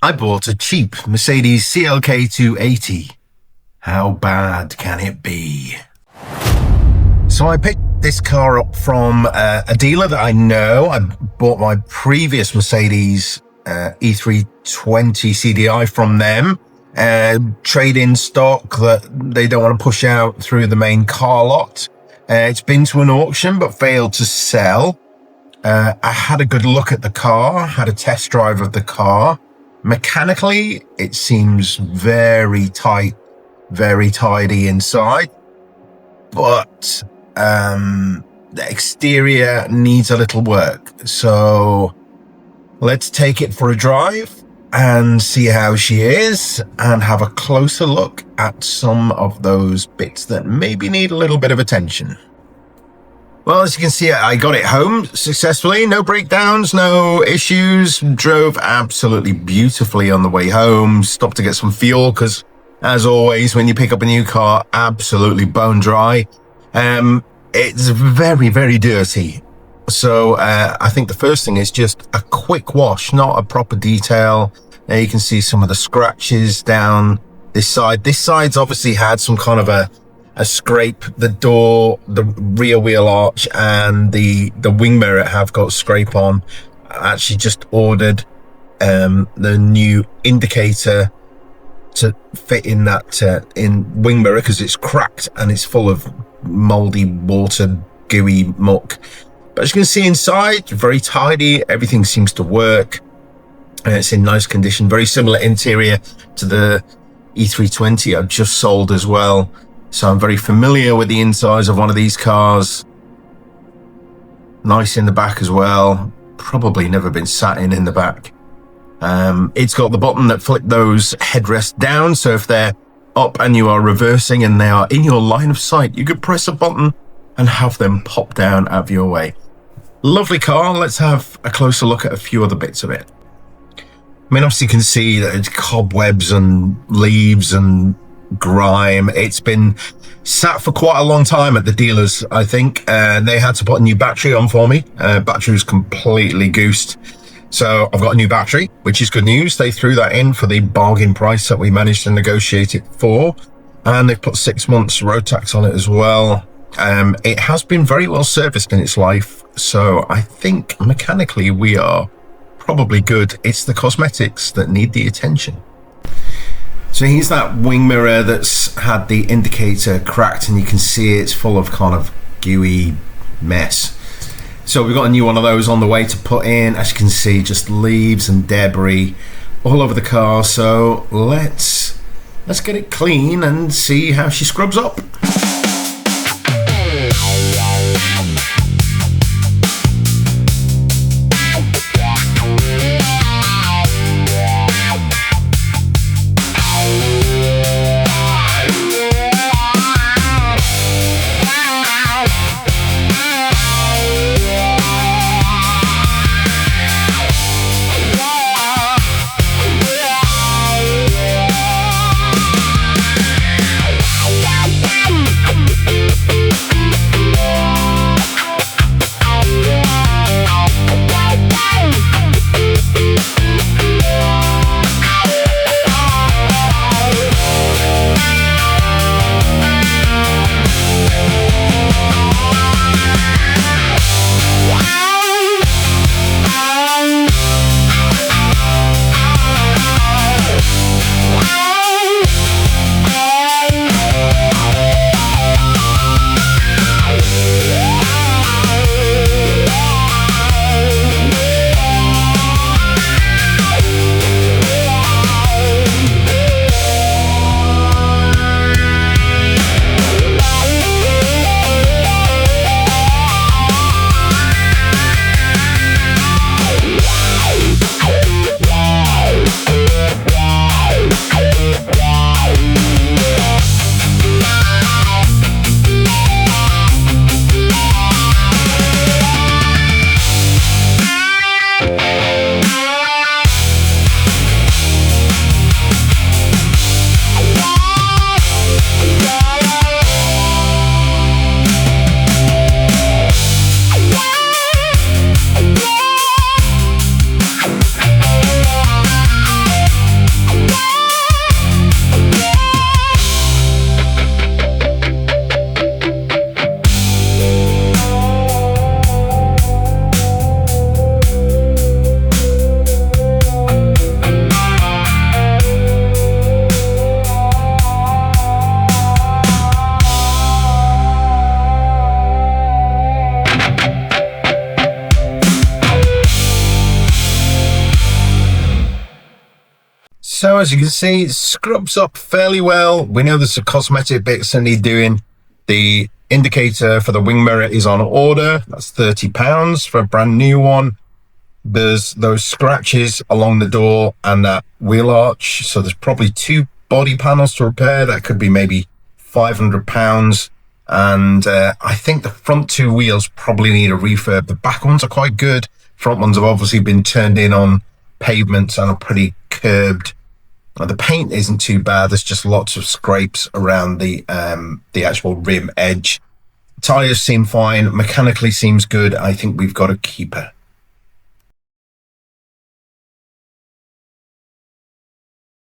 I bought a cheap Mercedes CLK280. How bad can it be? So I picked this car up from a dealer that I know. I bought my previous Mercedes E320 CDI from them. Trade-in stock that they don't want to push out through the main car lot. It's been to an auction but failed to sell. I had a good look at the car, had a test drive of the car. Mechanically, it seems very tight, very tidy inside, but the exterior needs a little work. So let's take it for a drive and see how she is and have a closer look at some of those bits that maybe need a little bit of attention. Well, as you can see, I got it home successfully. No breakdowns, no issues. Drove absolutely beautifully on the way home. Stopped to get some fuel because, as always, when you pick up a new car, absolutely bone dry. It's very, very dirty. So I think the first thing is just a quick wash, not a proper detail. There you can see some of the scratches down this side. This side's obviously had some kind of a scrape. The door, the rear wheel arch and the wing mirror have got scrape on. I actually just ordered the new indicator to fit in that in wing mirror because it's cracked and it's full of moldy water, gooey muck. But as you can see inside, very tidy. Everything seems to work. It's in nice condition. Very similar interior to the E320 I've just sold as well. So I'm very familiar with the insides of one of these cars. Nice in the back as well. Probably never been sat in the back. It's got the button that flip those headrests down. So if they're up and you are reversing and they are in your line of sight, you could press a button and have them pop down out of your way. Lovely car. Let's have a closer look at a few other bits of it. I mean, obviously you can see that it's cobwebs and leaves and grime. It's been sat for quite a long time at the dealers, I think. They had to put a new battery on for me. Battery was completely goosed. So I've got a new battery, which is good news. They threw that in for the bargain price that we managed to negotiate it for. And they've put 6 months road tax on it as well. It has been very well serviced in its life. So I think mechanically we are probably good. It's the cosmetics that need the attention. So here's that wing mirror that's had the indicator cracked and you can see it's full of kind of gooey mess. So we've got a new one of those on the way to put in. As you can see, just leaves and debris all over the car. So let's get it clean and see how she scrubs up. So as you can see, it scrubs up fairly well. We know there's some cosmetic bits that need doing. The indicator for the wing mirror is on order. That's £30 for a brand new one. There's those scratches along the door and that wheel arch. So there's probably 2 body panels to repair. That could be maybe £500. And I think the front 2 wheels probably need a refurb. The back ones are quite good. Front ones have obviously been turned in on pavements and are pretty curbed. The paint isn't too bad. There's just lots of scrapes around the actual rim edge. Tires seem fine. Mechanically seems good. I think we've got a keeper.